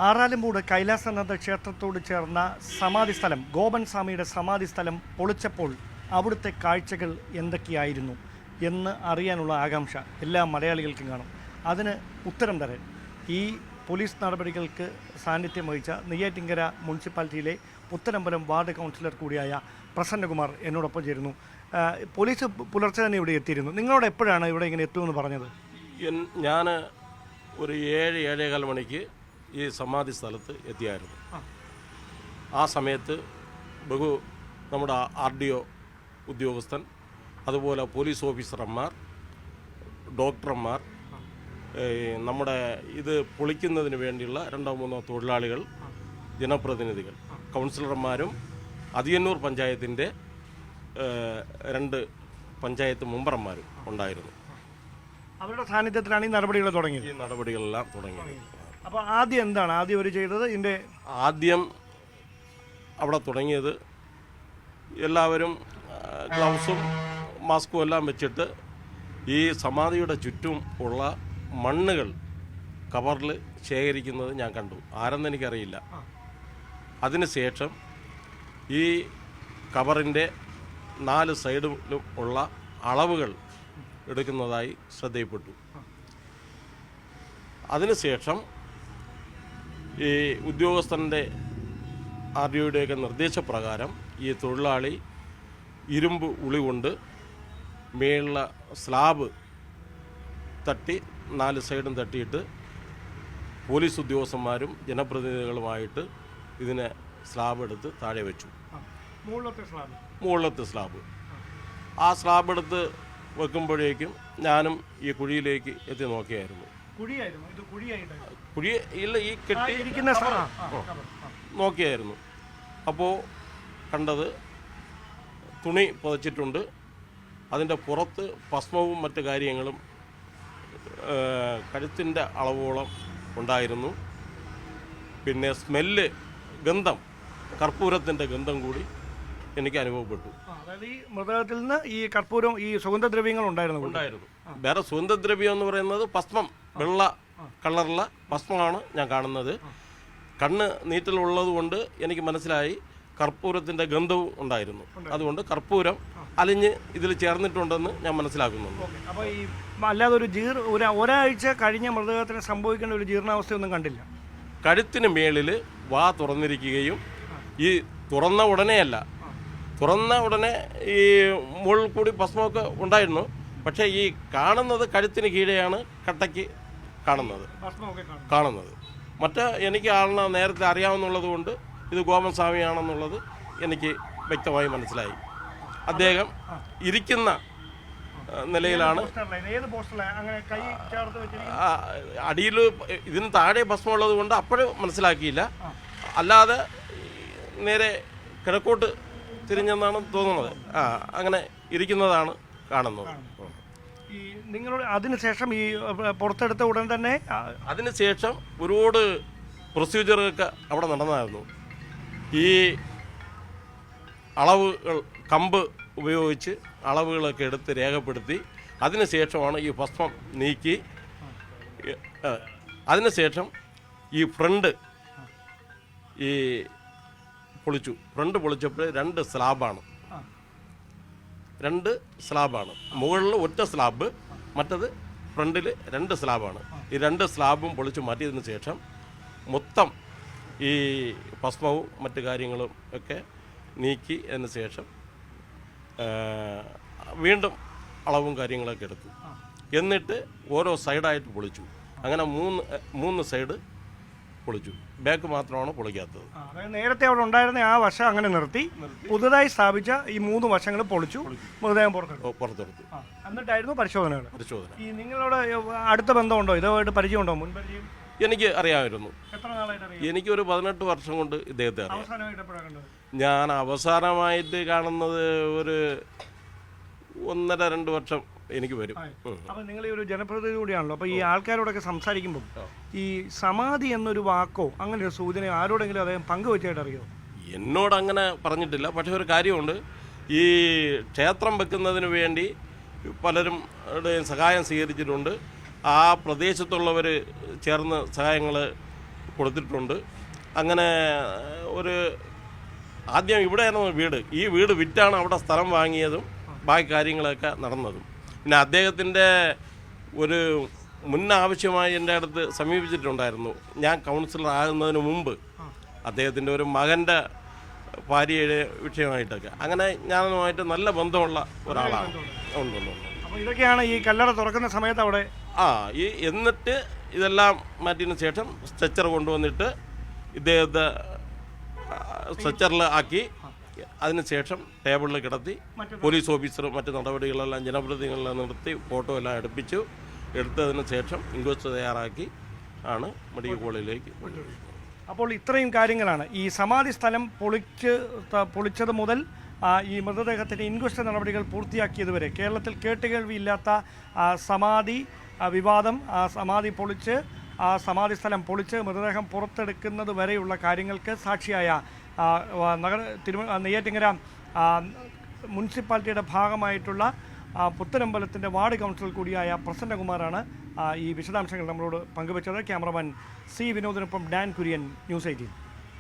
ആറാലുംമൂട് കൈലാസനാഥ ക്ഷേത്രത്തോട് ചേർന്ന സമാധി സ്ഥലം ഗോപൻ സ്വാമിയുടെ സമാധി സ്ഥലം പൊളിച്ചപ്പോൾ അവിടുത്തെ കാഴ്ചകൾ എന്തൊക്കെയായിരുന്നു എന്ന് അറിയാനുള്ള ആകാംക്ഷ എല്ലാ മലയാളികൾക്കും കാണും. അതിന് ഉത്തരം തരാൻ ഈ പോലീസ് നടപടികൾക്ക് സാന്നിധ്യം വഹിച്ച നെയ്യാറ്റിൻകര മുനിസിപ്പാലിറ്റിയിലെ പുത്തനമ്പലം വാർഡ് കൗൺസിലർ കൂടിയായ പ്രസന്നകുമാർ എന്നോടൊപ്പം ചേരുന്നു. പോലീസ് പുലർച്ചെ തന്നെ ഇവിടെ എത്തിയിരുന്നു. നിങ്ങളോട് എപ്പോഴാണ് ഇവിടെ ഇങ്ങനെ എത്തുമെന്ന് പറഞ്ഞത്? ഞാൻ ഒരു 7-7:15 മണിക്ക് ഈ സമാധി സ്ഥലത്ത് എത്തിയായിരുന്നു. ആ സമയത്ത് നമ്മുടെ RDO ഉദ്യോഗസ്ഥൻ, അതുപോലെ പോലീസ് ഓഫീസർമാർ, ഡോക്ടർമാർ, നമ്മുടെ ഇത് പൊളിക്കുന്നതിന് വേണ്ടിയുള്ള 2-3 തൊഴിലാളികൾ, ജനപ്രതിനിധികൾ, കൗൺസിലർമാരും അതിയന്നൂർ പഞ്ചായത്തിൻ്റെ 2 പഞ്ചായത്ത് മെമ്പർമാരും ഉണ്ടായിരുന്നു. അവരുടെ സാന്നിധ്യത്തിലാണ് ഈ നടപടികളെല്ലാം തുടങ്ങിയത്. അപ്പോൾ ആദ്യം എന്താണ് അവർ ചെയ്തത്? ആദ്യം അവിടെ തുടങ്ങിയത് എല്ലാവരും ഗ്ലൗസും മാസ്കും എല്ലാം വെച്ചിട്ട് ഈ സമാധിയുടെ ചുറ്റും ഉള്ള മണ്ണുകൾ കവറിൽ ശേഖരിക്കുന്നത് ഞാൻ കണ്ടു. ആരെന്ന് എനിക്കറിയില്ല. അതിനുശേഷം ഈ കവറിൻ്റെ 4 സൈഡിലും ഉള്ള അളവുകൾ എടുക്കുന്നതായി ശ്രദ്ധയിൽപ്പെട്ടു. അതിനുശേഷം ഈ ഉദ്യോഗസ്ഥൻ്റെ RDOയുടെയൊക്കെ നിർദ്ദേശപ്രകാരം ഈ തൊഴിലാളി ഇരുമ്പ് ഉളി കൊണ്ട് മേളിലെ സ്ലാബ് തട്ടി 4 സൈഡും തട്ടിയിട്ട് പോലീസ് ഉദ്യോഗസ്ഥന്മാരും ജനപ്രതിനിധികളുമായിട്ട് ഇതിനെ സ്ലാബ് എടുത്ത് താഴെ വെച്ചു. മുകളിലത്തെ സ്ലാബ്. ആ സ്ലാബ് എടുത്ത് വെക്കുമ്പോഴേക്കും ഞാനും ഈ കുഴിയിലേക്ക് എത്തി നോക്കിയായിരുന്നു. കുഴിയില്ല, ഈ കെട്ടി നോക്കിയായിരുന്നു. അപ്പോൾ കണ്ടത് തുണി പുതച്ചിട്ടുണ്ട്. അതിൻ്റെ പുറത്ത് ഭസ്മവും മറ്റു കാര്യങ്ങളും കഴുത്തിൻ്റെ അളവോളം ഉണ്ടായിരുന്നു. പിന്നെ സ്മെല്ല്, ഗന്ധം, കർപ്പൂരത്തിൻ്റെ ഗന്ധം കൂടി എനിക്ക് അനുഭവപ്പെട്ടു. അതായത് ഈ മൃതദേഹത്തിൽ നിന്ന് ഈ കർപ്പൂരം, ഈ സുഗന്ധദ്രവ്യങ്ങൾ ഉണ്ടായിരുന്നു. വേറെ സുഗന്ധദ്രവ്യം എന്ന് പറയുന്നത് ഭസ്മം, വെള്ള കളറുള്ള ഭസ്മമാണ് ഞാൻ കാണുന്നത്. കണ്ണ് നീറ്റലുള്ളത് കൊണ്ട് എനിക്ക് മനസ്സിലായി കർപ്പൂരത്തിൻ്റെ ഗന്ധവും ഉണ്ടായിരുന്നു. അതുകൊണ്ട് കർപ്പൂരം അലിഞ്ഞ് ഇതിൽ ചേർന്നിട്ടുണ്ടെന്ന് ഞാൻ മനസ്സിലാക്കുന്നുണ്ട്. അപ്പോൾ ഈ അല്ലാതെ ഒരാഴ്ച കഴിഞ്ഞ മൃതദേഹത്തിന് സംഭവിക്കേണ്ട ഒരു ജീർണാവസ്ഥയൊന്നും കണ്ടില്ല. കഴുത്തിന് മേളിൽ വാ തുറന്നിരിക്കുകയും ഈ തുറന്ന ഉടനെ ഈ മുകളിൽ കൂടി ഭസ്മമൊക്കെ ഉണ്ടായിരുന്നു. പക്ഷേ ഈ കാണുന്നത് കഴുത്തിന് കീഴെയാണ് കട്ടയ്ക്ക് കാണുന്നത്. മറ്റേ എനിക്ക് ആളിനെ നേരത്തെ അറിയാവുന്നുള്ളത് കൊണ്ട് ഇത് ഗോപൻ സ്വാമിയാണെന്നുള്ളത് എനിക്ക് വ്യക്തമായി മനസ്സിലായി. അദ്ദേഹം ഇരിക്കുന്ന നിലയിലാണ്. അടിയിൽ ഇതിന് താഴെ ഭസ്മമുള്ളത് കൊണ്ട് അപ്പോഴും മനസ്സിലാക്കിയില്ല. അല്ലാതെ നേരെ കിഴക്കോട്ട് തിരിഞ്ഞെന്നാണ് തോന്നുന്നത്. അങ്ങനെ ഇരിക്കുന്നതാണ് കാണുന്നത്. നിങ്ങളോട് അതിനുശേഷം ഈ പുറത്തെടുത്ത ഉടൻ തന്നെ അതിനുശേഷം ഒരുപാട് പ്രൊസീജിയറൊക്കെ അവിടെ നടന്നായിരുന്നു. ഈ അളവുകൾ, കമ്പ് ഉപയോഗിച്ച് അളവുകളൊക്കെ എടുത്ത് രേഖപ്പെടുത്തി അതിനുശേഷമാണ് ഈ ഭസ്മം നീക്കി. അതിനുശേഷം ഈ ഫ്രണ്ട് പൊളിച്ചപ്പോൾ 2 സ്ലാബാണ്. മുകളിൽ ഒറ്റ സ്ലാബ്, മറ്റത് ഫ്രണ്ടിൽ 2 സ്ലാബാണ്. ഈ 2 സ്ലാബും പൊളിച്ച് മാറ്റിയതിന് ശേഷം മൊത്തം ഈ ഭസ്മവും മറ്റു കാര്യങ്ങളും ഒക്കെ നീക്കി അതിന് ശേഷം വീണ്ടും അളവും കാര്യങ്ങളൊക്കെ എടുത്തു. എന്നിട്ട് ഓരോ സൈഡായിട്ട് പൊളിച്ചു. അങ്ങനെ 3 സൈഡ് പൊളിച്ചു. ബാക്ക് മാത്രമാണ് പൊളിക്കാത്തത്. നേരത്തെ അവിടെ ഉണ്ടായിരുന്ന ആ വശം അങ്ങനെ നിർത്തി പുതുതായി സ്ഥാപിച്ച ഈ 3 വശങ്ങൾ പൊളിച്ചു, മൃതദേഹം പുറത്തെടുത്തു. എന്നിട്ടായിരുന്നു പരിശോധന. ഈ നിങ്ങളോട് അടുത്ത ബന്ധമുണ്ടോ? ഇതുമായിട്ട് പരിചയമുണ്ടോ? മുൻപരിചയം? എനിക്ക് അറിയാമായിരുന്നു. എത്ര നാളായിട്ട്? എനിക്കൊരു 18 വർഷം കൊണ്ട് ഇദ്ദേഹത്തെ അറിയാം. ഞാൻ അവസാനമായിട്ട് കാണുന്നത് ഒരു 1.5-2 വർഷം എനിക്ക് വരും. അപ്പം നിങ്ങൾ ഈ ഒരു ജനപ്രതിനിധി കൂടിയാണല്ലോ. അപ്പോൾ ഈ ആൾക്കാരോടൊക്കെ സംസാരിക്കുമ്പോൾ ഈ സമാധി എന്നൊരു വാക്കോ അങ്ങനെ ഒരു സൂചന ആരോടെങ്കിലും അദ്ദേഹം പങ്കുവെച്ചായിട്ട് അറിയോ? എന്നോട് അങ്ങനെ പറഞ്ഞിട്ടില്ല. പക്ഷേ ഒരു കാര്യമുണ്ട്, ഈ ക്ഷേത്രം വെക്കുന്നതിന് വേണ്ടി പലരും സഹായം സ്വീകരിച്ചിട്ടുണ്ട്. ആ പ്രദേശത്തുള്ളവർ ചേർന്ന് സഹായങ്ങൾ കൊടുത്തിട്ടുണ്ട്. അങ്ങനെ ഒരു ആദ്യം ഇവിടെയായിരുന്നു വീട്. ഈ വീട് വിറ്റാണ് അവിടെ സ്ഥലം വാങ്ങിയതും ബാക്കി കാര്യങ്ങളൊക്കെ നടന്നതും. പിന്നെ അദ്ദേഹത്തിൻ്റെ ഒരു മുൻ ആവശ്യമായി എൻ്റെ അടുത്ത് സമീപിച്ചിട്ടുണ്ടായിരുന്നു. ഞാൻ കൗൺസിലർ ആകുന്നതിന് മുമ്പ് അദ്ദേഹത്തിൻ്റെ ഒരു മകൻ്റെ ഭാര്യയുടെ വിഷയമായിട്ടൊക്കെ. അങ്ങനെ ഞാനുമായിട്ട് നല്ല ബന്ധമുള്ള ഒരാളാണ്. ഉണ്ട്. അപ്പോൾ ഇതൊക്കെയാണ് ഈ കല്ലറ തുറക്കുന്ന സമയത്ത് അവിടെ എന്നിട്ട് ഇതെല്ലാം മാറ്റിയതിന് ശേഷം സ്ട്രെച്ചർ കൊണ്ടുവന്നിട്ട് ഇദ്ദേഹത്തെ സ്ട്രെച്ചറിൽ ആക്കി അതിനുശേഷം ടേബിളിൽ കിടത്തി പോലീസ് ഓഫീസർ മറ്റ് നടപടികളെല്ലാം ജനപ്രതിനിധികളെല്ലാം നിർത്തി ഫോട്ടോ എല്ലാം എടുത്തതിന് ശേഷം ഇൻക്വസ്റ്റ് തയ്യാറാക്കി ആണ് മെഡിക്കൽ കോളേജിലേക്ക് കൊണ്ടുപോയി. അപ്പോൾ ഇത്രയും കാര്യങ്ങളാണ് ഈ സമാധി സ്ഥലം പൊളിച്ചത് മുതൽ ഈ മൃതദേഹത്തിൻ്റെ ഇൻക്വസ്റ്റ് നടപടികൾ പൂർത്തിയാക്കിയതുവരെ കേരളത്തിൽ കേട്ടുകേൾവിയില്ലാത്ത സമാധി വിവാദം, സമാധി പൊളിച്ച് സമാധി സ്ഥലം പൊളിച്ച് മൃതദേഹം പുറത്തെടുക്കുന്നത് വരെയുള്ള കാര്യങ്ങൾക്ക് സാക്ഷിയായ നെയ്യാറ്റിൻകര മുനിസിപ്പാലിറ്റിയുടെ ഭാഗമായിട്ടുള്ള പുത്തനമ്പലത്തിൻ്റെ വാർഡ് കൗൺസിലർ കൂടിയായ പ്രസന്നകുമാറാണ് ഈ വിശദാംശങ്ങൾ നമ്മളോട് പങ്കുവച്ചത്. ക്യാമറമാൻ സി വിനോദിനൊപ്പം ഡാൻ കുര്യൻ, ന്യൂസ് 18.